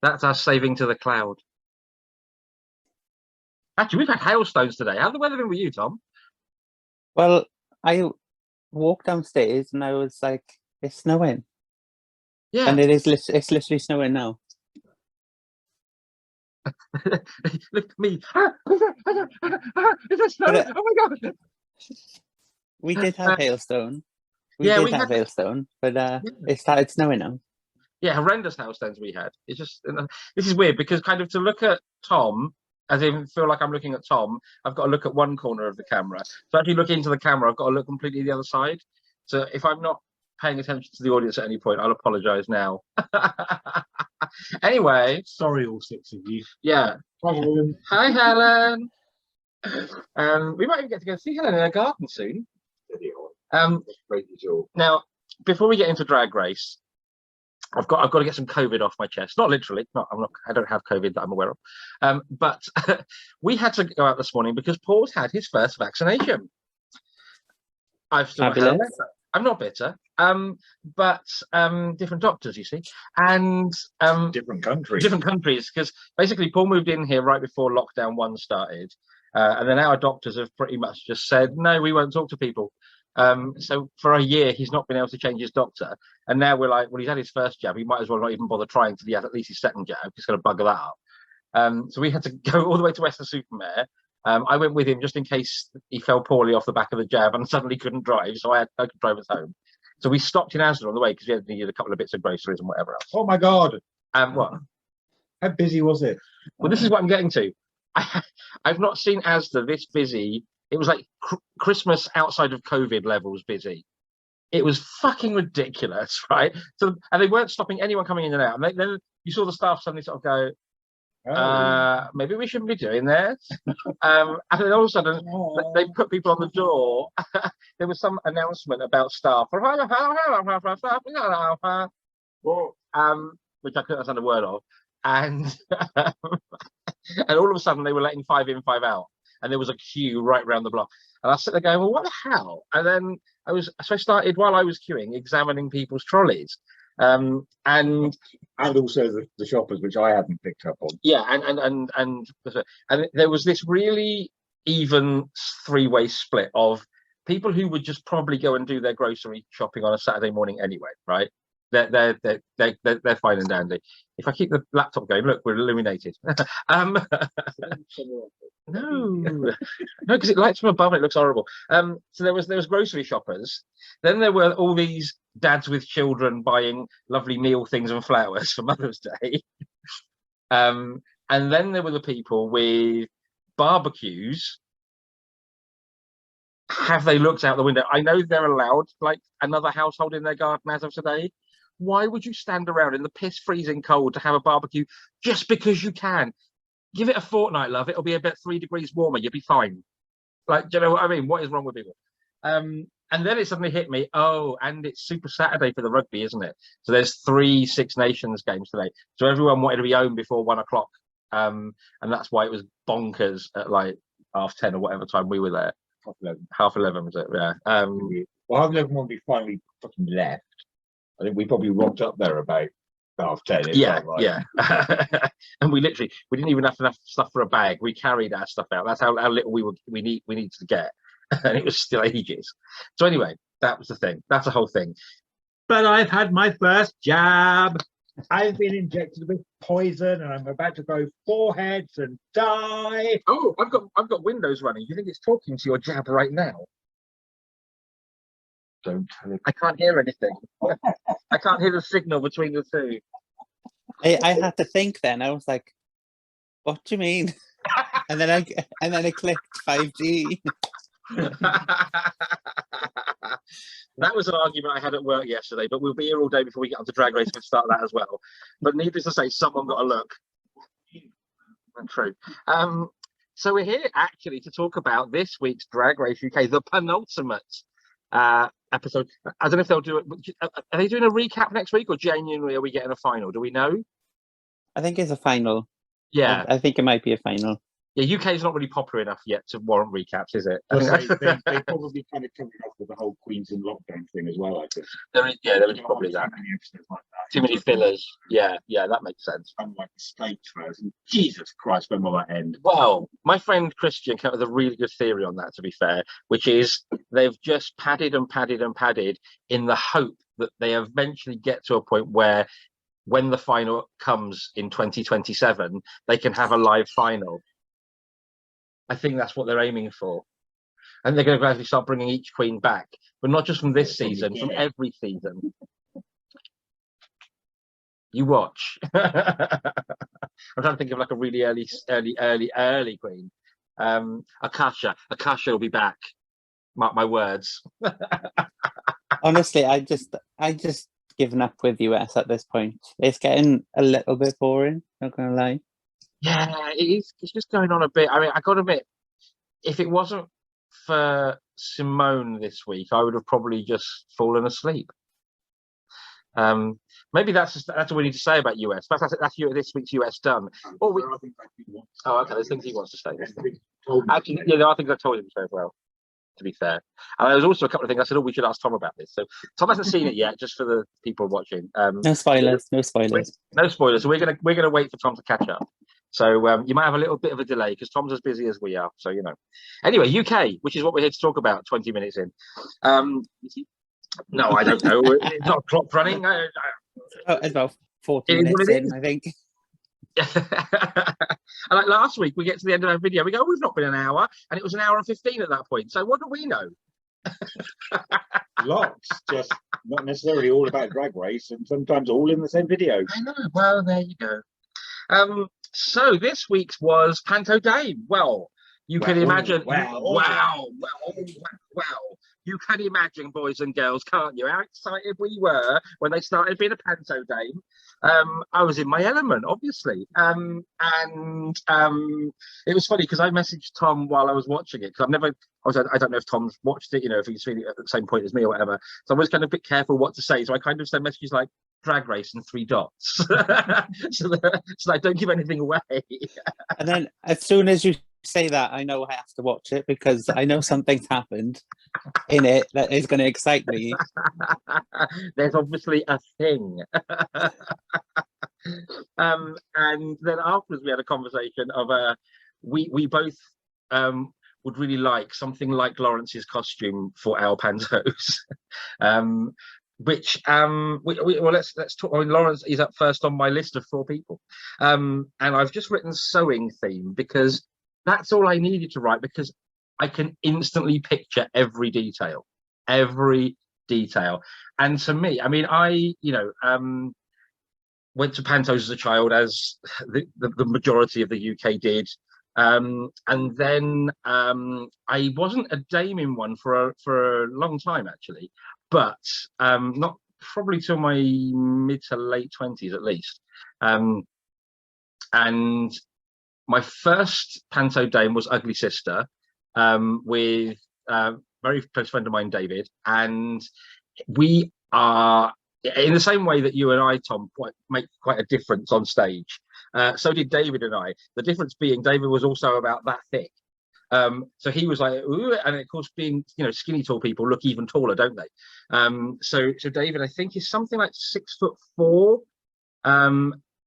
That's us saving to the cloud. Actually, we've had hailstones today. How's the weather been with you, Tom? Well, I walked downstairs and I was like, it's snowing. Yeah. And it's literally snowing now. Look at me. Is it snowing? Oh my God. We did have hailstone. We Yeah, did we have had hailstone, but it started snowing now. Yeah, horrendous hailstones we had. It's just, this is weird because kind of to look at Tom, as in feel like I'm looking at Tom, I've got to look at one corner of the camera. So actually look into the camera, I've got to look completely the other side. So if I'm not paying attention to the audience at any point, I'll apologise now. Anyway. Sorry, all six of you. Yeah. Hi, Helen. Hi, Helen. We might even get to go see Helen in her garden soon. Now, before we get into Drag Race, I've got to get some COVID off my chest. Not literally. I don't have COVID that I'm aware of. But we had to go out this morning because Paul's had his first vaccination. I've still not had it. I'm not bitter. But different doctors, you see, and different countries. Different countries, because basically Paul moved in here right before lockdown 1 started, and then our doctors have pretty much just said, no, we won't talk to people. So for a year, he's not been able to change his doctor. And now we're like, well, he's had his first jab. He might as well not even bother trying till he has at least his second jab. He's going to bugger that up. So we had to go all the way to Western-super-Mare. I went with him just in case he fell poorly off the back of the jab and suddenly couldn't drive. So I could drive us home. So we stopped in Asda on the way because we needed a couple of bits of groceries and whatever else. Oh, my God. What? How busy was it? Well, this is what I'm getting to. I've not seen Asda this busy. It was like Christmas outside of COVID levels busy. It was fucking ridiculous, right? So, and they weren't stopping anyone coming in and out. And then you saw the staff suddenly sort of go, maybe we shouldn't be doing this. And then all of a sudden, they put people on the door. There was some announcement about staff, which I couldn't understand a word of. And and all of a sudden, they were letting 5 in, 5 out. And there was a queue right around the block. And I was sitting there going, well, what the hell? And then I started, while I was queuing, examining people's trolleys. And also the shoppers, which I hadn't picked up on. Yeah, and there was this really even 3-way split of people who would just probably go and do their grocery shopping on a Saturday morning anyway, right? They're fine and dandy. If I keep the laptop going, look, we're illuminated. No, because it lights from above and it looks horrible. So there was grocery shoppers. Then there were all these dads with children buying lovely meal things and flowers for Mother's Day. And then there were the people with barbecues. Have they looked out the window? I know they're allowed like another household in their garden as of today. Why would you stand around in the piss freezing cold to have a barbecue just because you can? Give it a fortnight, love. It'll be about 3 degrees warmer. You'll be fine. Like, do you know what I mean? What is wrong with people? And then it suddenly hit me. Oh, and it's Super Saturday for the rugby, isn't it? So there's 3 Six Nations games today. So everyone wanted to be home before 1 o'clock. And that's why it was bonkers at like 10:30 or whatever time we were there. 11:30 was it? Yeah. Well, 11 when we finally fucking left. I think we probably rocked up there about 10:30. Yeah, right. Yeah. And we didn't even have enough stuff for a bag. We carried our stuff out. That's how little we needed to get, and it was still ages. So anyway, that was the thing. That's the whole thing. But I've had my first jab. I've been injected with poison, and I'm about to go foreheads and die. Oh, I've got Windows running. Do you think it's talking to your jab right now? Don't tell it. I can't hear anything. I can't hear the signal between the two. I had to think then. I was like, what do you mean? and then I clicked 5G. That was an argument I had at work yesterday, but we'll be here all day before we get onto Drag Race and start that as well. But needless to say, someone got a look. True. So we're here actually to talk about this week's Drag Race UK, the penultimate episode. I don't know if they'll do it. Are they doing a recap next week, or genuinely are we getting a final? Do we know? I think it's a final. Yeah, I think it might be a final. Yeah, UK is not really popular enough yet to warrant recaps, is it? Plus, they probably kind of covered off with the whole Queens in lockdown thing as well, I think. there is probably that. Too many episodes like that. Too many fillers. Yeah, that makes sense. Unlike the States version. Jesus Christ, when will that end? Well, my friend Christian came up with a really good theory on that, to be fair, which is they've just padded and padded and padded in the hope that they eventually get to a point where when the final comes in 2027, they can have a live final. I think that's what they're aiming for. And they're going to gradually start bringing each queen back, but not just from this season, from every season. You watch. I'm trying to think of like a really early queen. Akasha will be back. Mark my words. Honestly, I just given up with US at this point. It's getting a little bit boring, not gonna lie. Yeah, it is. It's just going on a bit. I mean, I got to admit, if it wasn't for Simone this week, I would have probably just fallen asleep. Maybe that's all we need to say about US. That's this week's US done. Oh, okay. There's things he wants to say. Actually, yeah, there are things I told him to say as well, to be fair. And there was also a couple of things I said, we should ask Tom about this. So Tom hasn't seen it yet, just for the people watching. No spoilers. No spoilers. No spoilers. So we're gonna wait for Tom to catch up. So you might have a little bit of a delay because Tom's as busy as we are. So Anyway, UK, which is what we're here to talk about. 20 minutes in. No, I don't know. It's not a clock running. It's about 40 minutes in, I think. And like last week, we get to the end of our video, we go, we've not been an hour, and it was an hour and 15 at that point. So what do we know? Lots, just not necessarily all about Drag Race, and sometimes all in the same video. I know. Well, there you go. So this week's was Panto Dame. Well, you can imagine. Wow. You can imagine, boys and girls, can't you, how excited we were when they started being a Panto Dame. I was in my element, obviously. And it was funny because I messaged Tom while I was watching it, because I don't know if Tom's watched it, if he's feeling at the same point as me or whatever. So I was kind of a bit careful what to say. So I kind of sent messages like Drag Race and 3 dots. so that I don't give anything away. And then as soon as you say that, I know I have to watch it because I know something's happened in it that is going to excite me. There's obviously a thing. And then afterwards we had a conversation of we both would really like something like Lawrence's costume for our pantos. Which let's talk. I mean, Lawrence is up first on my list of 4 people, and I've just written sewing theme because that's all I needed to write, because I can instantly picture every detail. And to me, I mean, I went to pantos as a child, as the majority of the UK did, and then I wasn't a dame in one for a long time actually, but not probably till my mid to late 20s at least. And my first panto dame was Ugly Sister, with a very close friend of mine, David, and we are in the same way that you and I, Tom, make quite a difference on stage. So did David and I. The difference being David was also about that thick. So he was like, ooh, and of course, being skinny tall people look even taller, don't they? So David, I think, is something like 6'4",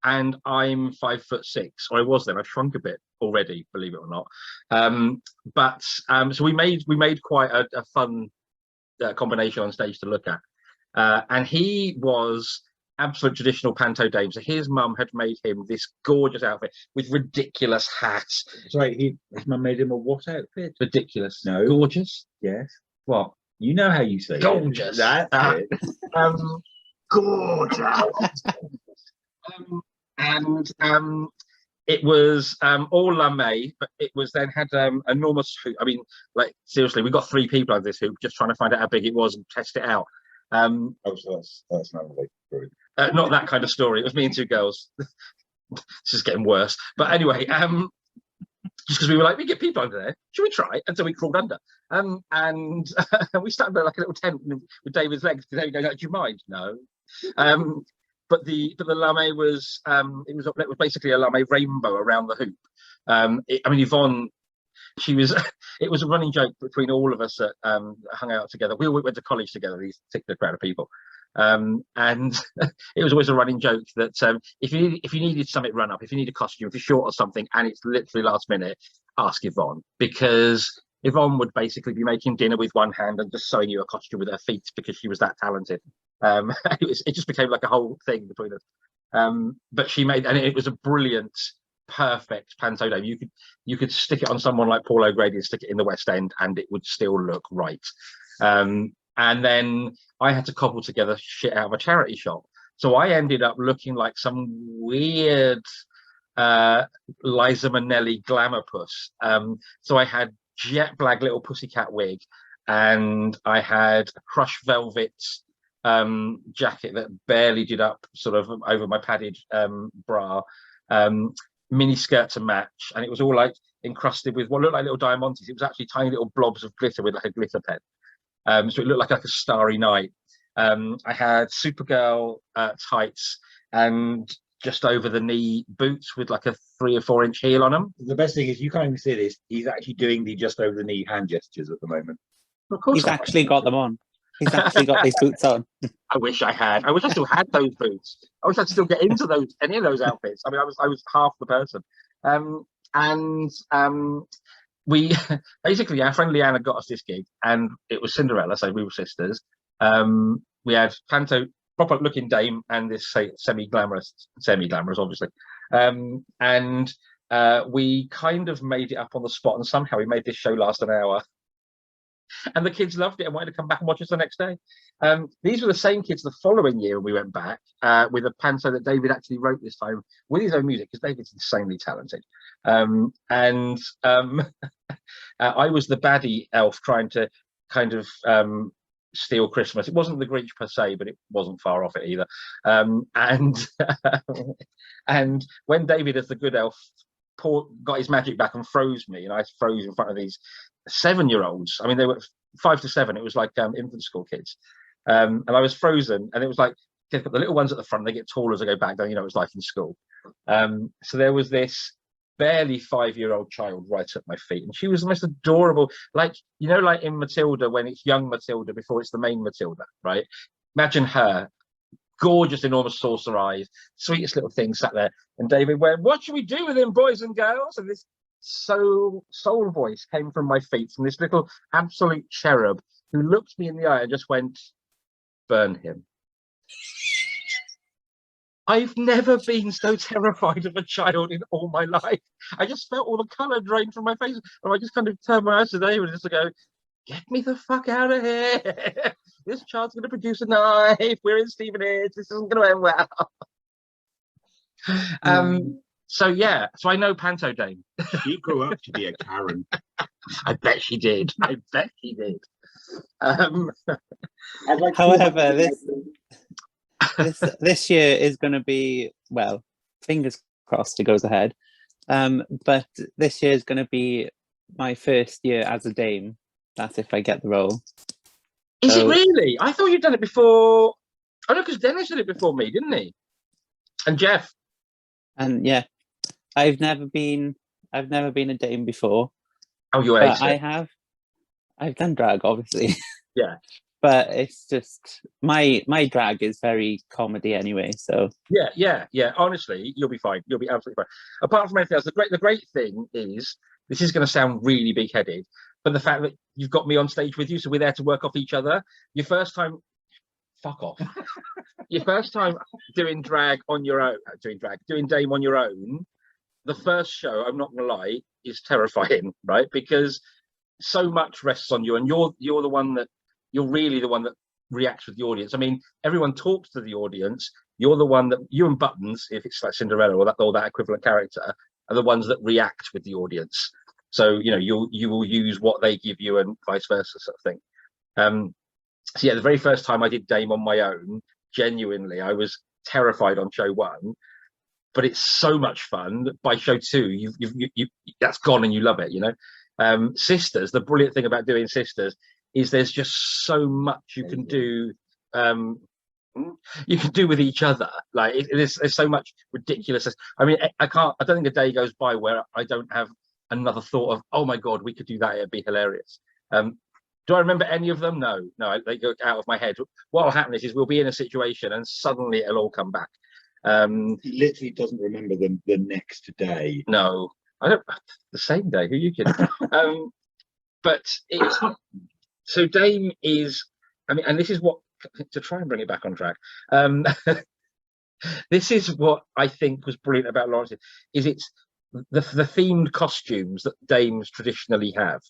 and I'm 5'6", or I was then. I've shrunk a bit already, believe it or not. But so we made quite a fun combination on stage to look at, and he was absolute traditional panto dame. So his mum had made him this gorgeous outfit with ridiculous hats. Sorry, his mum made him a what outfit? Ridiculous. No. Gorgeous. Yes. What? You know how you say gorgeous. That's it. Gorgeous. And it was all lame, but it was then had enormous hoop. I mean, like seriously, we got 3 people on this hoop just trying to find out how big it was and test it out. So that's not really true. Not that kind of story. It was me and 2 girls. This is getting worse. But anyway, just because we were like, we get people under there, should we try? And so we crawled under. And we started like a little tent with David's legs. David goes, do you mind? No. the lame was it was basically a lame rainbow around the hoop. I mean, Yvonne, she was it was a running joke between all of us that hung out together. We all went to college together, these particular crowd of people. And it was always a running joke that if you needed something run up, if you need a costume, if you're short or something and it's literally last minute, ask Yvonne, because Yvonne would basically be making dinner with one hand and just sewing you a costume with her feet because she was that talented. It just became like a whole thing between us. But she made, and it was a brilliant, perfect panto dame. You could stick it on someone like Paul O'Grady and stick it in the West End and it would still look right. And then I had to cobble together shit out of a charity shop. So I ended up looking like some weird Liza Minnelli glamour puss. So I had jet black little pussycat wig, and I had a crushed velvet jacket that barely did up sort of over my padded bra, mini skirt to match, and it was all like encrusted with what looked like little diamantes. It was actually tiny little blobs of glitter with like a glitter pen. So it looked like a starry night. I had Supergirl tights and just over the knee boots with like a 3 or 4 inch heel on them. The best thing is you can't even see this. He's actually doing the just over the knee hand gestures at the moment. Of course, He's actually got them on. He's actually got these boots on. I wish I had. I wish I still had those boots. I wish I'd still get into those any of those outfits. I mean, I was half the person. We basically, our friend Leanna got us this gig, and it was Cinderella, so we were sisters. We had panto, proper looking dame, and this semi-glamorous, obviously. And we kind of made it up on the spot, and somehow we made this show last an hour. And the kids loved it and wanted to come back and watch us the next day. These were the same kids the following year when we went back with a panto that David actually wrote this time with his own music, because David's insanely talented. I was the baddie elf trying to kind of steal Christmas. It wasn't the Grinch per se, but it wasn't far off it either. And when David, as the good elf, got his magic back and froze me, and I froze in front of these 7-year-olds. I mean, they were 5 to 7. It was like infant school kids. And I was frozen, and it was like, they've got the little ones at the front, they get taller as they go back, don't you know, it's like in school. So there was this barely 5-year-old child right at my feet, and she was the most adorable, like, you know, like in Matilda, when it's young Matilda before it's the main Matilda, right? Imagine her, gorgeous, enormous saucer eyes, sweetest little thing, sat there, and David went, "What should we do with him, boys and girls?" And this soul voice came from my feet, from this little absolute cherub who looked me in the eye and just went, "Burn him." I've never been so terrified of a child in all my life. I just felt all the colour drain from my face, and I just kind of turned my eyes to David and just to go, "Get me the fuck out of here. This child's going to produce a knife. We're in Stevenage. This isn't going to end well." So yeah, so I know Panto Dame. She grew up to be a Karen. I bet she did. I bet she did. However, this year is going to be, well, fingers crossed it goes ahead. But this year is going to be my first year as a dame. That's if I get the role. Is it really? I thought you'd done it before. Oh no, because Dennis did it before me, didn't he? And Jeff. And yeah, I've never been a dame before. Oh, you aced it. I've done drag, obviously. Yeah. But it's just my drag is very comedy anyway. So yeah. Honestly, you'll be fine. You'll be absolutely fine. Apart from anything else, the great thing is, this is going to sound really big-headed, but the fact that you've got me on stage with you, so we're there to work off each other. Your first time, fuck off. Your first time doing drag on your own, doing dame on your own. The first show, I'm not going to lie, is terrifying, right? Because so much rests on you, and you're really the one that reacts with the audience. I mean, everyone talks to the audience. You're the one that, you and Buttons, if it's like Cinderella or that equivalent character, are the ones that react with the audience. So, you know, you will use what they give you and vice versa, sort of thing. So yeah, the very first time I did Dame on my own, genuinely, I was terrified on show 1, but it's so much fun. By show 2, you that's gone and you love it, you know. Sisters, the brilliant thing about doing Sisters is there's just so much you can do you can do with each other. Like there's so much ridiculousness. I mean, I don't think a day goes by where I don't have another thought of, oh my god, we could do that, it'd be hilarious. Do I remember any of them? No, they go out of my head. What will happen is we'll be in a situation and suddenly it'll all come back. He literally doesn't remember them the next day. No, I don't. The same day. Who you kidding? But it's so Dame is. I mean, and this is what, to try and bring it back on track. This is what I think was brilliant about Lawrence. Is it's the themed costumes that dames traditionally have.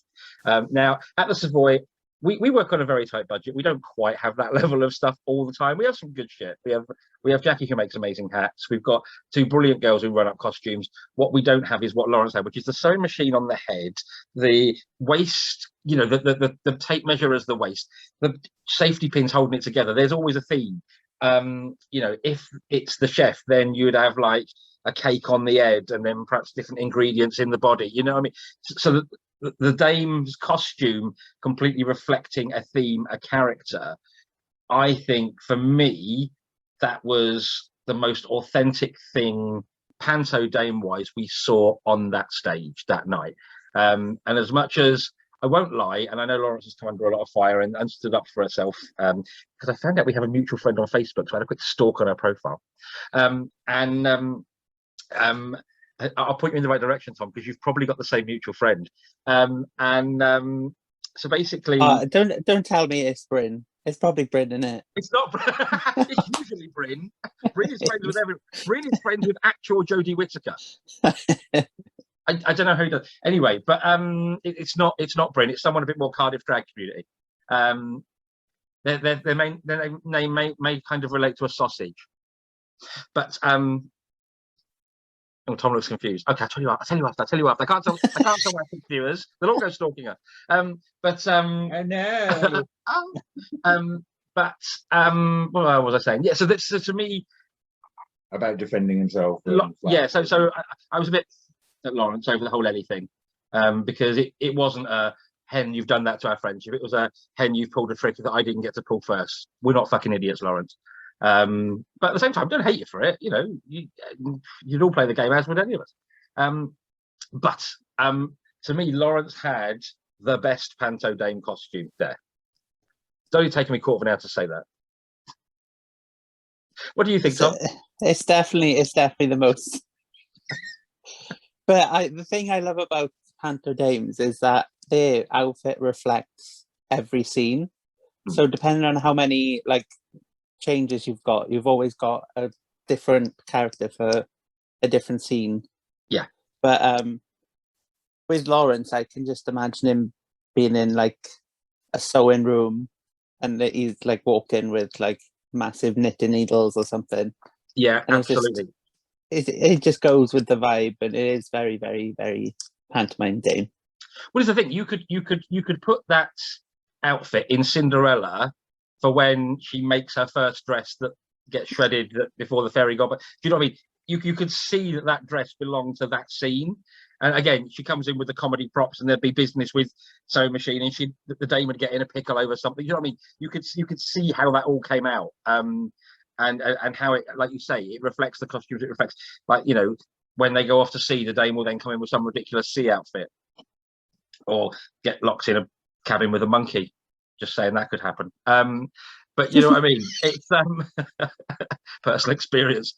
Now at the Savoy, we work on a very tight budget. We don't quite have that level of stuff all the time. We have some good shit. We have Jackie who makes amazing hats. We've got two brilliant girls who run up costumes. What we don't have is what Lawrence had, which is the sewing machine on the head, the waist, you know, the tape measure as the waist, the safety pins holding it together. There's always a theme. You know, if it's the chef, then you would have like a cake on the head and then perhaps different ingredients in the body. You know what I mean? So the dame's costume completely reflecting a theme, a character. I think for me, that was the most authentic thing, panto dame wise, we saw on that stage that night. And as much as I won't lie, and I know Lawrence has come under a lot of fire and stood up for herself, because I found out we have a mutual friend on Facebook, so I had a quick stalk on her profile. I'll point you in the right direction, Tom, because you've probably got the same mutual friend. So basically, don't tell me it's Bryn. It's probably Bryn, isn't it? it's not. It's usually Bryn. Bryn is friends with everyone. Bryn is friends with actual Jodie Whittaker. I don't know who does. Anyway, but it's not Bryn. It's someone a bit more Cardiff drag community. Their name may kind of relate to a sausage, but Oh, Tom looks confused. Okay, I'll tell you after. I can't tell my viewers. They'll all go stalking her. I know. What was I saying? Yeah. So to me, About defending himself. yeah. So I was a bit at Lawrence over the whole Ellie thing, because it wasn't a hen, you've done that to our friendship. It was a hen, you've pulled a trick that I didn't get to pull first. We're not fucking idiots, Lawrence. But at the same time, don't hate you for it. You know, you'd all play the game, as would any of us. But to me, Lawrence had the best panto dame costume there. It's only taken me a quarter of an hour to say that. What do you think, Tom? It's definitely the most. But the thing I love about panto dames is that their outfit reflects every scene. So depending on how many changes you've always got a different character for a different scene. Yeah. But with Lawrence, I can just imagine him being in a sewing room and he's walking with massive knitting needles or something. Yeah, and absolutely. It just goes with the vibe, and it is very, very, very pantomime dame. What is the thing? You could put that outfit in Cinderella for when she makes her first dress that gets shredded before the fairy godmother. Do you know what I mean? You could see that dress belonged to that scene. And again, she comes in with the comedy props, and there'd be business with sewing machine, and the dame would get in a pickle over something. You know what I mean? You could see how that all came out, and how it, like you say, it reflects the costumes. It reflects, when they go off to sea, the dame will then come in with some ridiculous sea outfit, or get locked in a cabin with a monkey. Just saying that could happen. But you know what I mean? It's personal experience.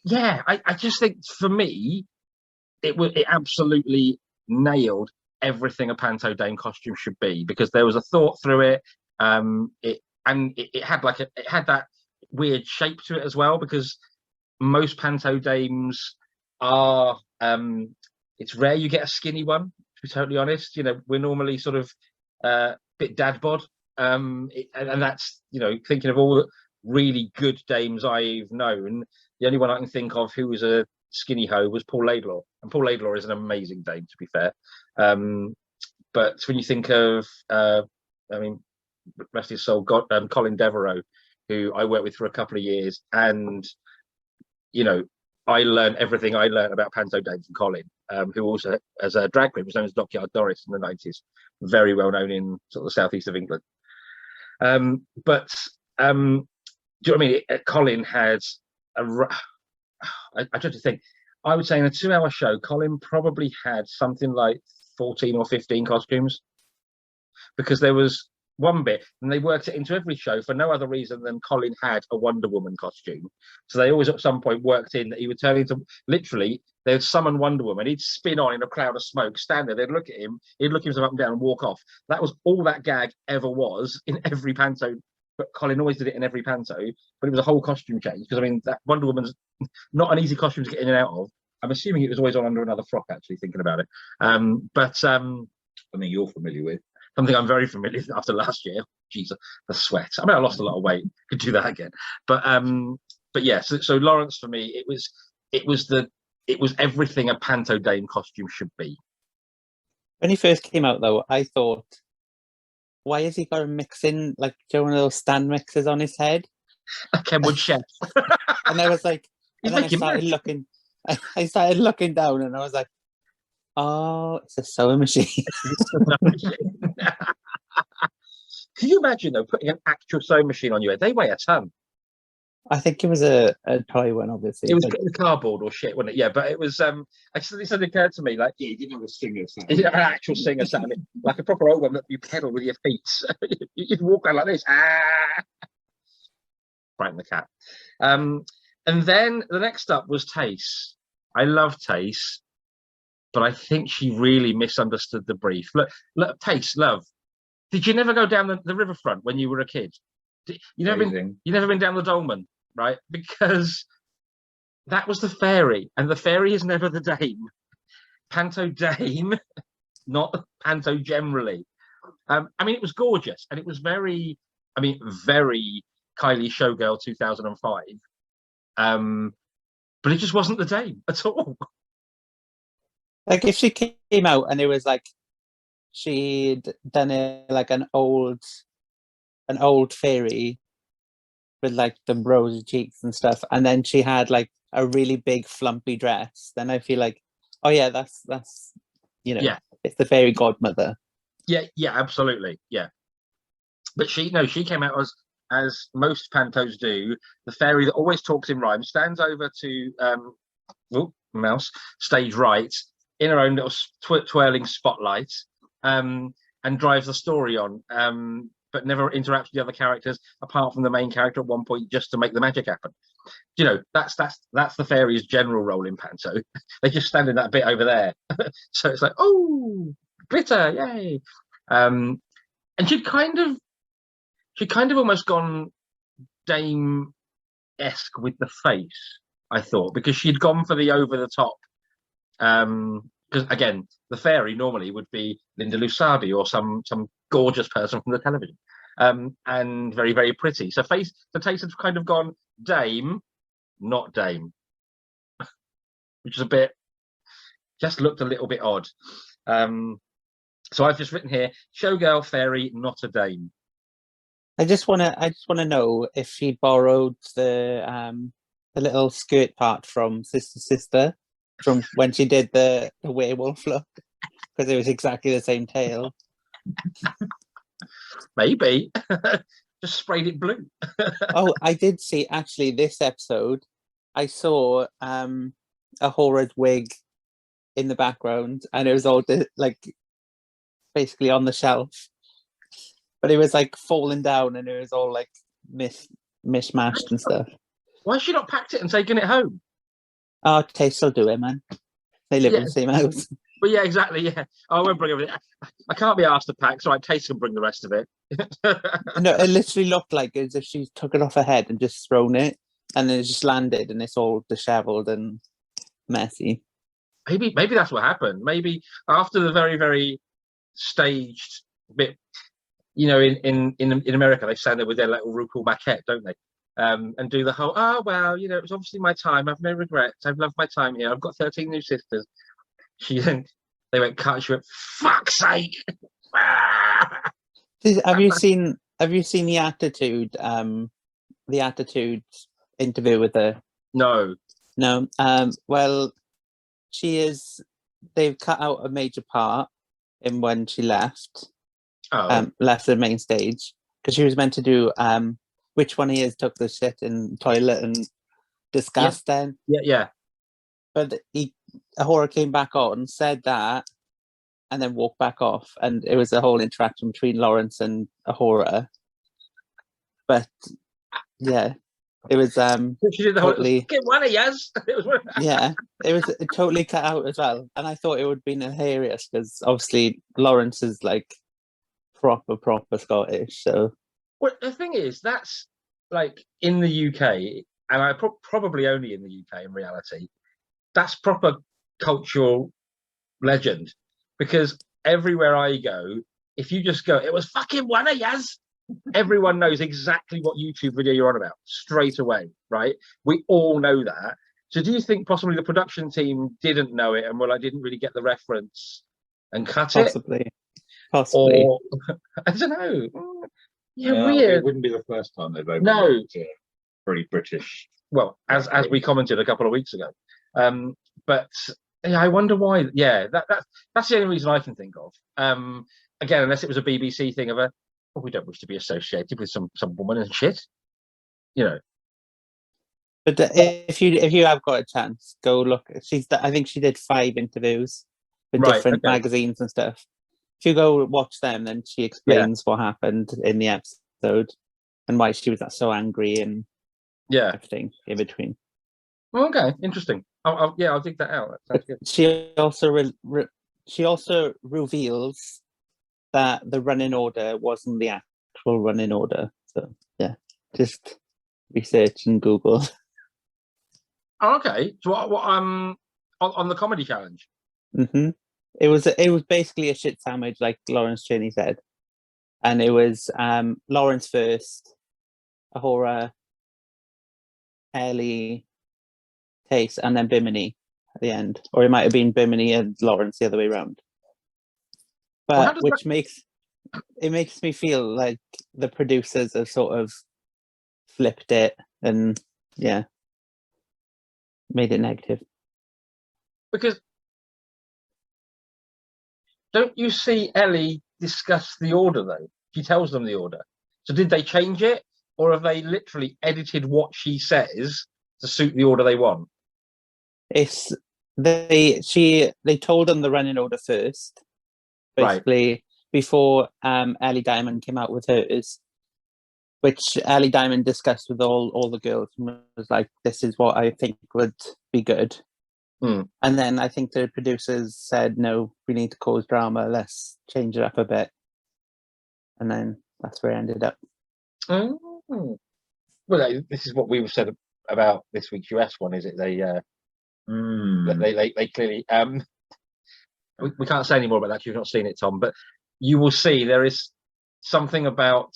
Yeah, I just think for me, it absolutely nailed everything a panto dame costume should be, because there was a thought through it. It had that weird shape to it as well, because most panto dames are. It's rare you get a skinny one, to be totally honest. You know, we're normally sort of bit dad bod, and that's, thinking of all the really good dames I've known, the only one I can think of who was a skinny hoe was Paul Laidlaw, and Paul Laidlaw is an amazing dame, to be fair. But when you think of, rest his soul, Colin Devereux, who I worked with for a couple of years, and I learned everything I learned about panto dames from Colin, who also, as a drag queen, was known as Dockyard Doris in the 90s, very well known in sort of the southeast of England. But do you know what I mean? Colin had I try to think. I would say in a 2-hour show, Colin probably had something like 14 or 15 costumes, because there was one bit, and they worked it into every show for no other reason than Colin had a Wonder Woman costume. So they always at some point worked in that he would turn into, literally, they'd summon Wonder Woman, he'd spin on in a cloud of smoke, stand there, they'd look at him, he'd look himself up and down and walk off. That was all that gag ever was in every panto. But Colin always did it in every panto, but it was a whole costume change, because I mean, that Wonder Woman's not an easy costume to get in and out of. I'm assuming it was always on under another frock, actually, thinking about it. But something you're familiar with. Something I'm very familiar with after last year. Jesus, the sweat. I mean, I lost a lot of weight. Could do that again. But yeah. So Lawrence, for me, it was everything a panto dame costume should be. When he first came out, though, I thought, why has he got a mix in, like, one of those stand mixers on his head? A Kenwood chef. And I was like, He's and then making I started looking down, and I was like, oh, it's a sewing machine. Can you imagine, though, putting an actual sewing machine on your head? They weigh a ton. I think it was a toy one, obviously. It was cardboard or shit, wasn't it? Yeah, but it was. Actually, something occurred to me, like, Yeah, you didn't have a singer. an actual singer sat on it, like a proper old one that you pedal with your feet. You'd walk around like this. Frighten the cat. And then the next up was Tace. I love Tace, but I think she really misunderstood the brief. Look, Tace, love. Did you never go down the riverfront when you were a kid? You never been down the dolmen, right? Because that was the fairy, and the fairy is never the dame. Panto dame, not panto generally. I mean, it was gorgeous, and it was very Kylie Showgirl 2005. But it just wasn't the dame at all. Like, if she came out and it was like she'd done it like an old fairy with like the rosy cheeks and stuff, and then she had like a really big flumpy dress, then I feel like, oh yeah, that's Yeah. It's the fairy godmother. Yeah, absolutely. Yeah. But she came out as most pantos do, the fairy that always talks in rhyme, stands over to mouse, stage right, in her own little twirling spotlight, and drives the story on, but never interacts with the other characters apart from the main character at one point, just to make the magic happen. You know, that's the fairy's general role in panto. They just stand in that bit over there. So it's like, oh, glitter, yay. And she'd kind of almost gone Dame-esque with the face, I thought, because she'd gone for the over the top. Because again, the fairy normally would be Linda Lusardi or some gorgeous person from the television, and very, very pretty. So Tace had kind of gone dame, not dame, which is just looked a little bit odd. So I've just written here, showgirl fairy, not a dame. I just wanna know if she borrowed the little skirt part from Sister, from when she did the werewolf look, because it was exactly the same tail. Maybe. Just sprayed it blue. Oh, I did see, actually, this episode, I saw a horrid wig in the background, and it was all like basically on the shelf, but it was like falling down, and it was all like mishmashed and stuff. Why has she not packed it and taken it home? Oh, Taste will do it, man. They live in the same house. But yeah, exactly. Yeah, I won't bring everything. I can't be asked to pack, so Taste can bring the rest of it. No, it literally looked like as if she took it off her head and just thrown it, and then it just landed, and it's all dishevelled and messy. Maybe that's what happened. Maybe after the very, very staged bit, you know, in America, they stand there with their little RuPaul maquette, don't they? And do the whole, oh well, you know, it was obviously my time. I've no regrets. I've loved my time here. I've got 13 new sisters. They went cut. She went, fuck's sake. Have you seen the Attitude interview with her? No. Well, they've cut out a major part in when she left. Oh. Left the main stage, because she was meant to do which one of you took the shit in the toilet and discussed then. Yeah. But Ahura came back on, said that, and then walked back off, and it was a whole interaction between Lawrence and Ahura. But yeah, it was She did the totally. Get one of yous. Yeah, it was totally cut out as well, and I thought it would be hilarious because obviously Lawrence is like proper Scottish. So Well, the thing is, that's like in the UK, and I probably only in the UK in reality. That's proper cultural legend, because everywhere I go, if you just go, it was fucking one of yous, everyone knows exactly what YouTube video you're on about straight away, right? We all know that. So do you think possibly the production team didn't know it and I didn't really get the reference and cut possibly. it? Or I don't know. Yeah, weird. It wouldn't be the first time they've overlooked pretty British. Well, as we commented a couple of weeks ago. But yeah, I wonder why. Yeah, that's the only reason I can think of. Again, unless it was a BBC thing of we don't wish to be associated with some woman and shit, you know. But if you have got a chance, go look. I think she did 5 interviews with different magazines and stuff. If you go watch them, then she explains what happened in the episode and why she was so angry and everything in between. Okay, interesting. I'll dig that out. That sounds good. She also reveals that the running order wasn't the actual running order. So yeah, just research and Google. Okay, so what on the comedy challenge? Mm-hmm. It was basically a shit sandwich, like Lawrence Cheney said, and it was Lawrence first, Ahura, Ellie, Tace, and then Bimini at the end, or it might have been Bimini and Lawrence the other way around. But makes me feel like the producers have sort of flipped it and made it negative. Because don't you see Ellie discuss the order though? She tells them the order. So did they change it, or have they literally edited what she says to suit the order they want? They told them the running order first, basically before Ellie Diamond came out with hers, which Ellie Diamond discussed with all the girls and was like, "This is what I think would be good." And then I think the producers said, "No, we need to cause drama. Let's change it up a bit." And then that's where it ended up. Well, this is what we said about this week's US one. Is it they clearly we can't say any more about that. You've not seen it, Tom, but you will see there is something about.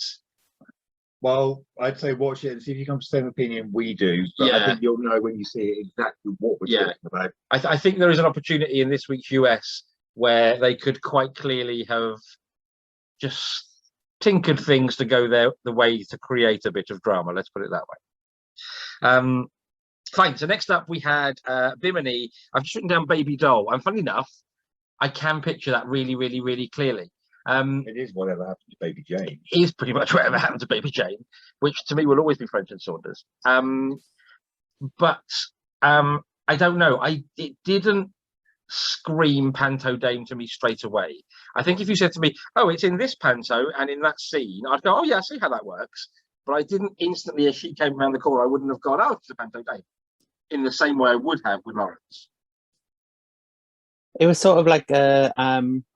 Well, I'd say watch it and see if you come to the same opinion we do. But I think you'll know when you see it exactly what we're talking about. I think there is an opportunity in this week's US where they could quite clearly have just tinkered things to go the way to create a bit of drama. Let's put it that way. Fine. So next up we had Bimini. I've just written down Baby Doll. And funny enough, I can picture that really, really, really clearly. It is whatever happened to Baby Jane. It is pretty much whatever happened to Baby Jane, which to me will always be French and Saunders. But I don't know. It didn't scream panto dame to me straight away. I think if you said to me, "Oh, it's in this panto and in that scene," I'd go, "Oh yeah, I see how that works." But I didn't instantly, as she came around the corner, I wouldn't have gone, "Oh, it's a panto dame," in the same way I would have with Lawrence. It was sort of like a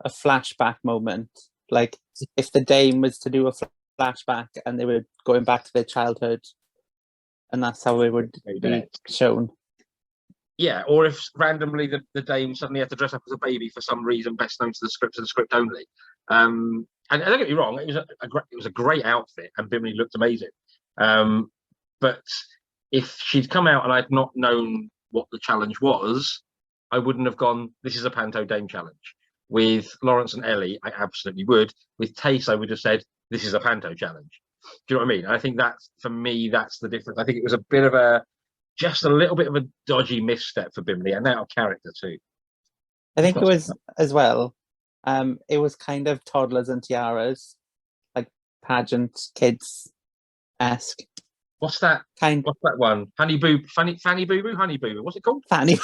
flashback moment. Like if the dame was to do a flashback and they were going back to their childhood, and that's how it would be shown. Yeah, or if randomly the dame suddenly had to dress up as a baby for some reason, best known to the script only. And don't get me wrong, it was a great outfit, and Bimini looked amazing. But if she'd come out and I'd not known what the challenge was, I wouldn't have gone, "This is a panto dame challenge." With Lawrence and Ellie, I absolutely would. With Tace, I would have said, "This is a panto challenge." Do you know what I mean? I think that's, for me, that's the difference. I think it was a bit of just a little bit of a dodgy misstep for Bimini, and out of character too. I think it was as well. It was kind of toddlers and tiaras. Like pageant kids-esque What's that? kind. What's that one? Fanny Boo Boo? Honey Boo Boo? What's it called? Fanny,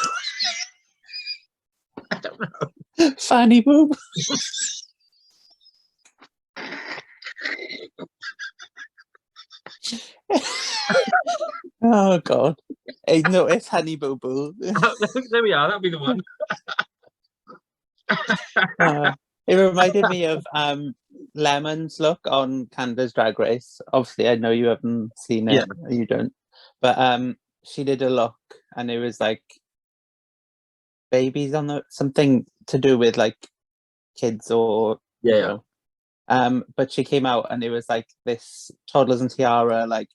I don't know. Fanny Boo. Oh God! No, it's Honey Boo Boo. There we are. That'll be the one. It reminded me of Lemon's look on Canada's Drag Race. Obviously, I know you haven't seen it. You don't. But she did a look, and it was like babies on the something to do with like kids or Yeah. you know. But she came out, and it was like this toddlers and tiara, like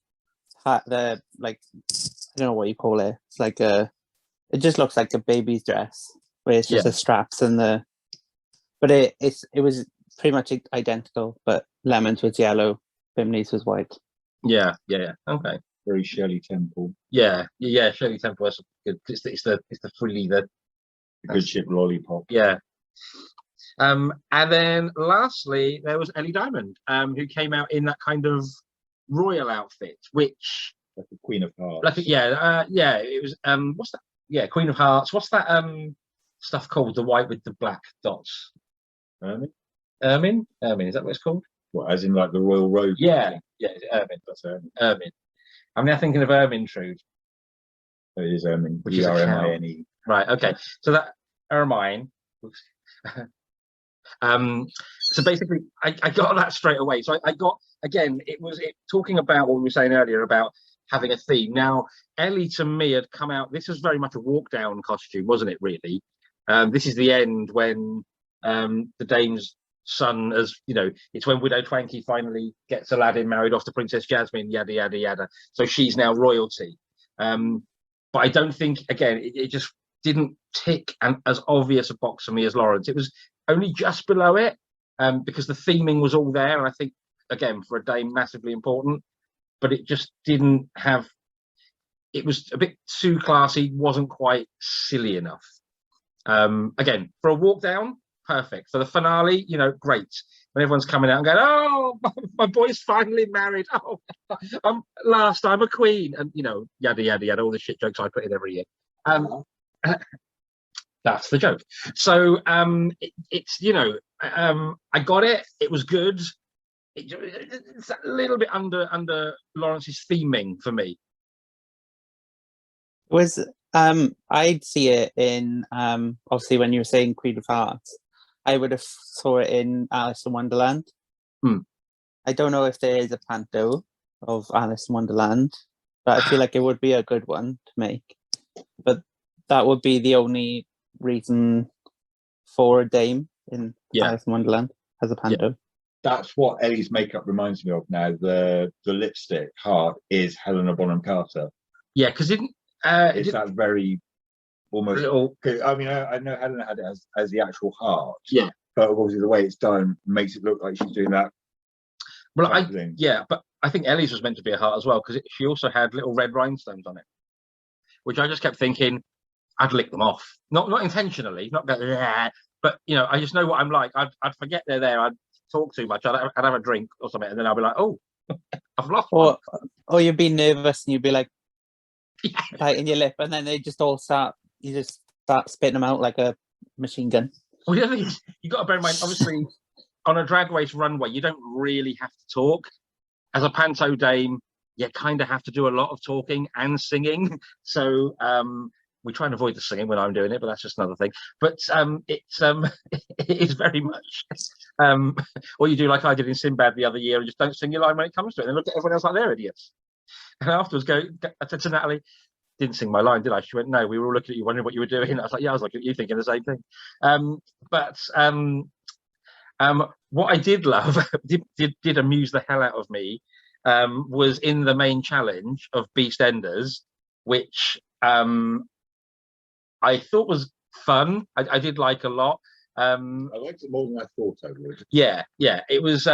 the like I don't know what you call it. It's like it just looks like a baby's dress, where it's just the straps and the. But it was pretty much identical, but Lemon's was yellow, Bimini's was white. Yeah. Okay. Very Shirley Temple. Yeah. Shirley Temple is good. It's the frilly The good ship lollipop. Yeah. And then lastly, there was Ellie Diamond, who came out in that kind of royal outfit, which Like the Queen of Hearts. like it was what's that? Yeah, Queen of Hearts. What's that stuff called? The white with the black dots. Ermine? Is that what it's called? What, as in like the royal robe? Yeah, it's Ermine. That's Ermine. Ermine. I'm now thinking of Ermintrude. It is Ermine. Which is a Ermine. Right. Okay. So that Ermine. So basically, I got that straight away. So I got again. It talking about what we were saying earlier about having a theme. Now, Ellie to me had come out. This was very much a walk down costume, wasn't it? Really. This is the end when the Dame's son, as you know, it's when Widow Twanky finally gets Aladdin married off to Princess Jasmine. Yada yada yada. So she's now royalty. But I don't think again it just didn't tick as obvious a box for me as Lawrence. It was only just below it because the theming was all there, and I think again for a Dame massively important, but it just didn't have. It was a bit too classy, wasn't quite silly enough. Again, for a walk down, perfect. For the finale, great. When everyone's coming out and going, "Oh, my boy's finally married. Oh, I'm a queen," and yada yada yada, all the shit jokes I put in every year. That's the joke. So it's I got it. It was good. It's a little bit under Lawrence's theming for me. Was I'd see it in obviously when you were saying Queen of Hearts, I would have saw it in Alice in Wonderland. I don't know if there is a panto of Alice in Wonderland, but I feel like it would be a good one to make. But that would be the only reason for a Dame in Alice in Wonderland as a panto. That's what Ellie's makeup reminds me of now. The lipstick heart is Helena Bonham Carter. Yeah, because it's that very almost little. I mean, I know Helena had it as the actual heart. Yeah, but obviously the way it's done makes it look like she's doing that. Well, but I think Ellie's was meant to be a heart as well because she also had little red rhinestones on it, which I just kept thinking I'd lick them off, not intentionally, not go, yeah, but I just know what I'm like. I'd forget they're there. I'd talk too much. I'd have a drink or something, and then I'd be like, oh, I've lost one. Or you'd be nervous and you'd be like biting your lip, and then you just start spitting them out like a machine gun. Well, the other thing is, you got to bear in mind, obviously, on a drag race runway, you don't really have to talk. As a panto Dame, you kind of have to do a lot of talking and singing. So we try and avoid the singing when I'm doing it, but that's just another thing. But it is very much or you do like I did in Sinbad the other year and just don't sing your line when it comes to it, and then look at everyone else like they're idiots. And afterwards I said to Natalie, didn't sing my line, did I? She went, no, we were all looking at you wondering what you were doing. I was like, yeah, I was looking at you thinking the same thing. What I did love, did amuse the hell out of me, was in the main challenge of BeastEnders, which I thought was fun. I did like a lot. I liked it more than I thought I would. Yeah, it was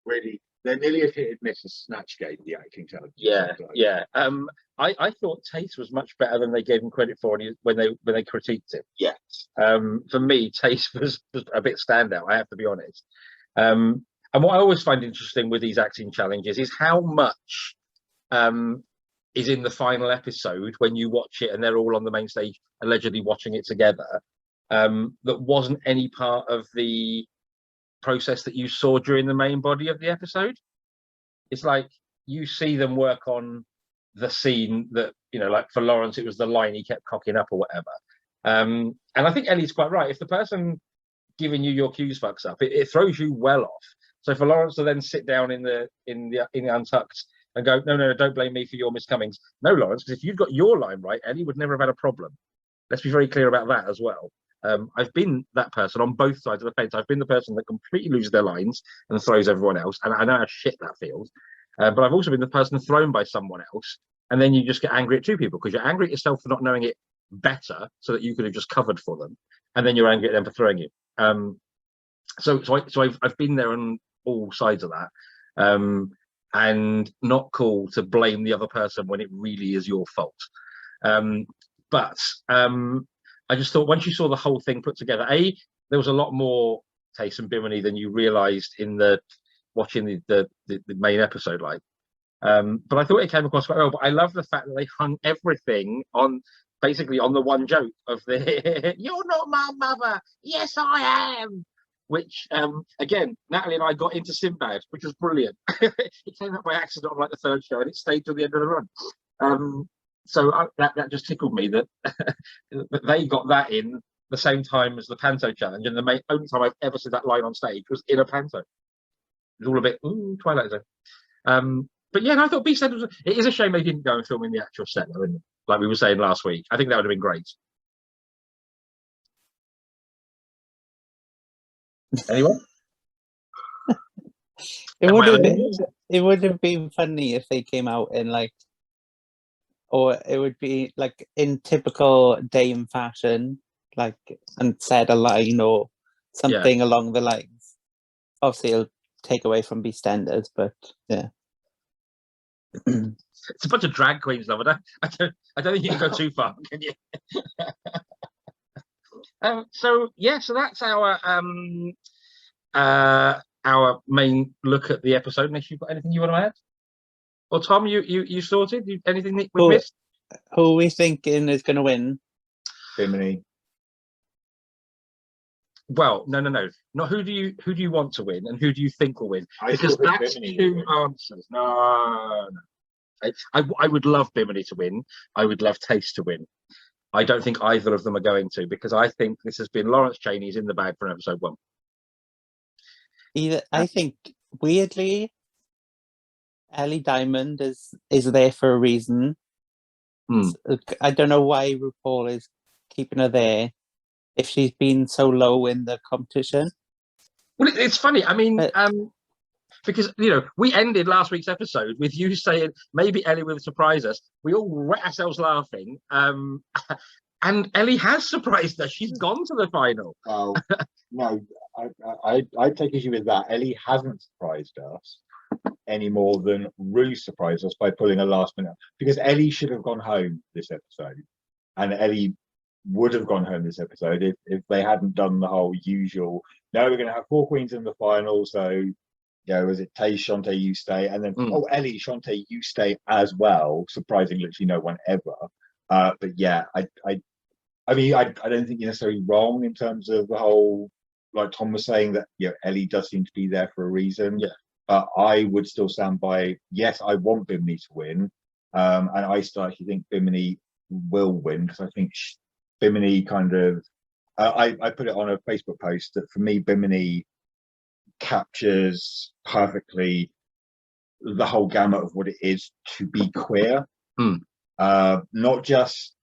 really. They're nearly as hit and miss as Snatch Game, the acting challenge. Yeah. I thought Taste was much better than they gave him credit for when they critiqued it. Yes. For me, Taste was a bit standout. I have to be honest. And what I always find interesting with these acting challenges is how much is in the final episode when you watch it and they're all on the main stage allegedly watching it together, that wasn't any part of the process that you saw during the main body of the episode. It's like you see them work on the scene that, you know, like for Lawrence, it was the line he kept cocking up or whatever. And I think Ellie's quite right. If the person giving you your cues fucks up, it throws you well off. So for Lawrence to then sit down in the Untucked and go, no, don't blame me for your miscomings. No, Lawrence, because if you'd got your line right, Ellie would never have had a problem. Let's be very clear about that as well. I've been that person on both sides of the fence. I've been the person that completely loses their lines and throws everyone else, and I know how shit that feels. But I've also been the person thrown by someone else, and then you just get angry at two people because you're angry at yourself for not knowing it better, so that you could have just covered for them, and then you're angry at them for throwing you. So I've been there on all sides of that, and not cool to blame the other person when it really is your fault. But I just thought once you saw the whole thing put together, there was a lot more Taste and Bimini than you realised in watching the main episode, like. But I thought it came across quite well. But I love the fact that they hung everything on basically on the one joke of the "You're not my mother, yes I am," which again, Natalie and I got into Sinbad, which was brilliant. It came up by accident on like the third show, and it stayed till the end of the run. So that just tickled me that, that they got that in the same time as the panto challenge, and the only time I've ever seen that line on stage was in a panto. It was all a bit Twilight Zone. But yeah, I thought BeastEnders. It is a shame they didn't go and film in the actual set, though, isn't it? Like we were saying last week. I think that would have been great. Anyone? It would have been funny if they came out in like, or it would be like in typical Dame fashion, like, and said a line or something along the lines. Obviously, it'll take away from BeastEnders, but yeah. It's a bunch of drag queens, though. I don't think you can go too far, can you? So that's our main look at the episode. Unless you've got anything you want to add, or Tom, you sorted? Anything that we missed? Who are we thinking is going to win? Bimini. Well, no. Not who do you want to win, and who do you think will win? Because that's two answers. No. I would love Bimini to win. I would love Taste to win. I don't think either of them are going to, because I think this has been Lawrence Chaney's in the bag for episode 1. I think weirdly, Ellie Diamond is there for a reason. I don't know why RuPaul is keeping her there if she's been so low in the competition. Well, it's funny. I mean, because, you know, we ended last week's episode with you saying maybe Ellie will surprise us. We all wet ourselves laughing. And Ellie has surprised us. She's gone to the final. Well, no, I take issue with that. Ellie hasn't surprised us any more than Ru surprised us by pulling a last minute. Because Ellie should have gone home this episode. And Ellie would have gone home this episode if they hadn't done the whole usual, no, we're going to have 4 queens in the final, so was it Taste, Shantae, you stay, and then Ellie, Shantae, you stay as well, surprising literally no one ever. But yeah, I mean I don't think you're necessarily wrong in terms of the whole, like Tom was saying, that Ellie does seem to be there for a reason. But I would still stand by, yes, I want Bimini to win, and I still actually think Bimini will win, because I think Bimini kind of, I put it on a Facebook post that for me, Bimini captures perfectly the whole gamut of what it is to be queer. Not just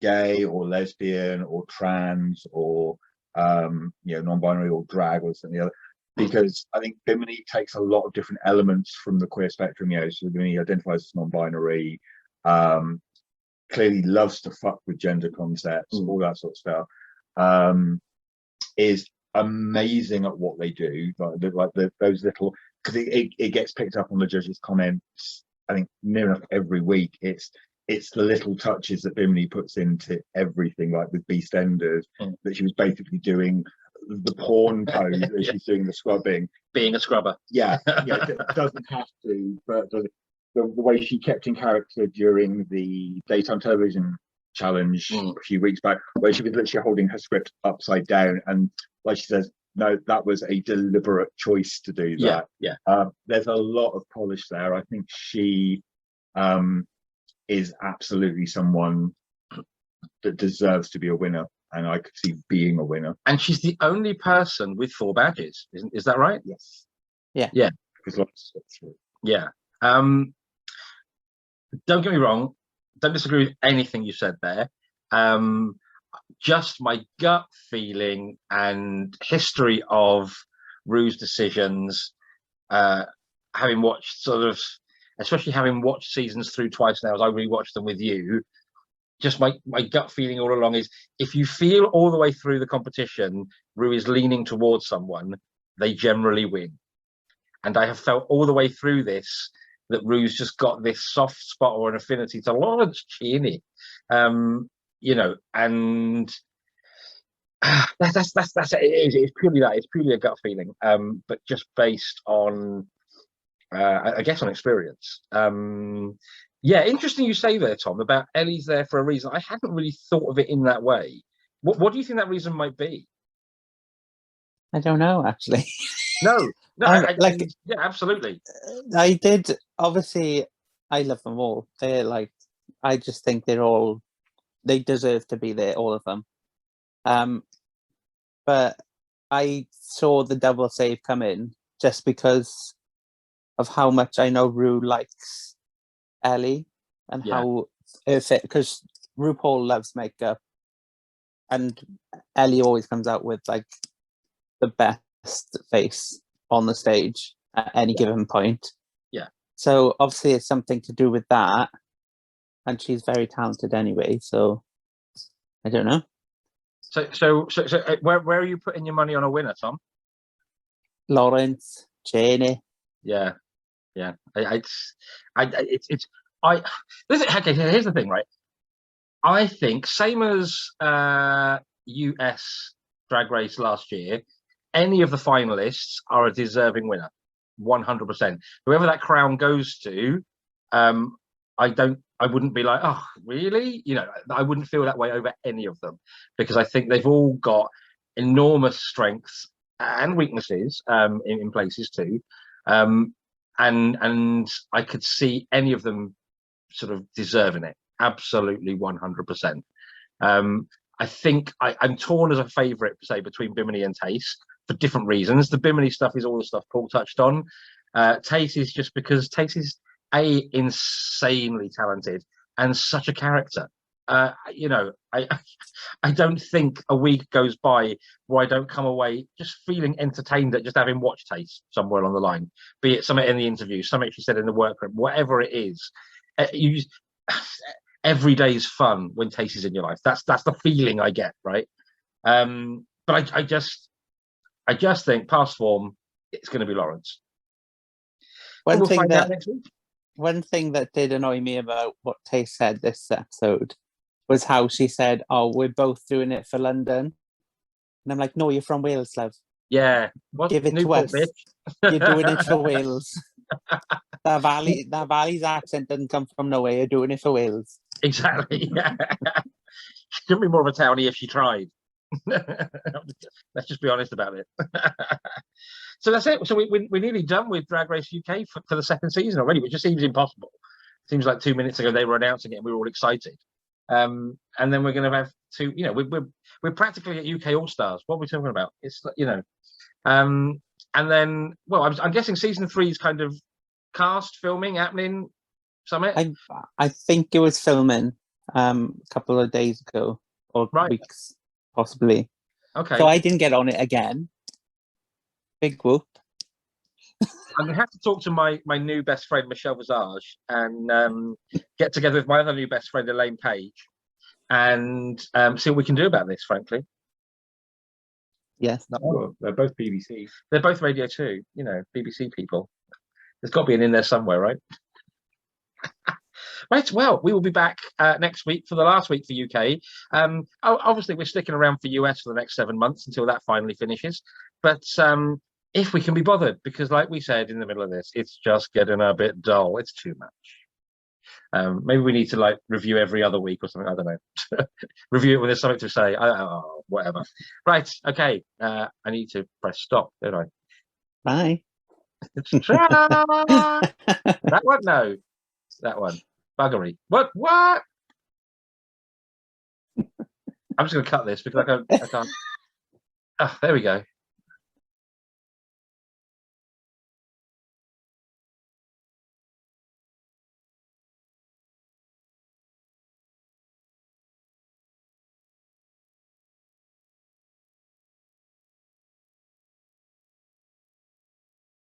gay or lesbian or trans or non-binary or drag or something other, because I think Bimini takes a lot of different elements from the queer spectrum. So Bimini identifies as non-binary, clearly loves to fuck with gender concepts, all that sort of stuff, is amazing at what they do, like those little, because it gets picked up on the judges' comments, I think near enough every week. It's the little touches that Bimini puts into everything, like with BeastEnders, that she was basically doing the porn pose as she's doing the scrubbing. Being a scrubber. Yeah, doesn't have to, but the way she kept in character during the daytime television challenge a few weeks back, where she was literally holding her script upside down, and like she says, no, that was a deliberate choice to do that. Yeah. There's a lot of polish there. I think she is absolutely someone that deserves to be a winner, and I could see being a winner. And she's the only person with 4 badges, is that right? Yes. Yeah. Because lots got through. Yeah. Don't get me wrong, don't disagree with anything you said there. Just my gut feeling and history of Rue's decisions, having watched especially having watched seasons through twice now as I rewatched them with you, just my gut feeling all along is, if you feel all the way through the competition Rue is leaning towards someone, they generally win. And I have felt all the way through this that Rue's just got this soft spot or an affinity to Lawrence Cheney, and that's it. It's purely that. It's purely a gut feeling, but just based on, I guess, on experience. Yeah, interesting you say there, Tom, about Ellie's there for a reason. I hadn't really thought of it in that way. What do you think that reason might be? I don't know, actually. No, yeah, absolutely. I did, obviously, I love them all. They're like, I just think they deserve to be there, all of them. But I saw the double save come in just because of how much I know Rue likes Ellie and how fit, because RuPaul loves makeup and Ellie always comes out with like the best face on the stage at any given point. Yeah. So obviously it's something to do with that, and she's very talented anyway. So I don't know. So where are you putting your money on a winner, Tom? Lawrence, Cheney. Yeah. Okay, here's the thing, right? I think same as US Drag Race last year, any of the finalists are a deserving winner, 100%. Whoever that crown goes to, I wouldn't be like, oh, really? I wouldn't feel that way over any of them, because I think they've all got enormous strengths and weaknesses in places too. And I could see any of them sort of deserving it, absolutely 100%. I think I'm torn as a favourite, say, between Bimini and Tace for different reasons. The Bimini stuff is all the stuff Paul touched on. Tace is just because Tace is insanely talented and such a character. I don't think a week goes by where I don't come away just feeling entertained at just having watched Tace somewhere along the line, be it something in the interview, something she said in the workroom, whatever it is. Every day is fun when Tace is in your life. That's the feeling I get, right? But I just think past form, it's going to be Lawrence. One we'll thing find out next week. One thing that did annoy me about what Tace said this episode was how she said, "Oh, we're both doing it for London," and I'm like, "No, you're from Wales, love. Yeah, Give it to us. You're doing it for Wales." That Valley's accent doesn't come from nowhere. You're doing it for Wales. Exactly. Yeah. She couldn't be more of a townie if she tried. Let's just be honest about it. So that's it. So we're nearly done with Drag Race UK for the second season already, which just seems impossible. Seems like 2 minutes ago they were announcing it and we were all excited. And then we're going to have two. We're practically at UK All Stars. What are we talking about? It's and then I'm guessing season 3 is kind of cast, filming, happening, summit. I think it was filming a couple of days ago or weeks, possibly. Okay. So I didn't get on it again. Big whoop. I'm gonna have to talk to my new best friend Michelle Visage and get together with my other new best friend Elaine Page and see what we can do about this. Frankly, yes, well, they're both BBC. They're both Radio 2. BBC people. There's got to be an in there somewhere, right? Right, well, we will be back next week for the last week for UK. Obviously, we're sticking around for US for the next 7 months until that finally finishes. But if we can be bothered, because like we said in the middle of this, it's just getting a bit dull. It's too much. Maybe we need to like review every other week or something. I don't know. Review it when there's something to say. Whatever. Right. Okay. I need to press stop, don't I? Bye. That one? No. That one. Buggery. What? I'm just going to cut this because I can't. Oh, there we go.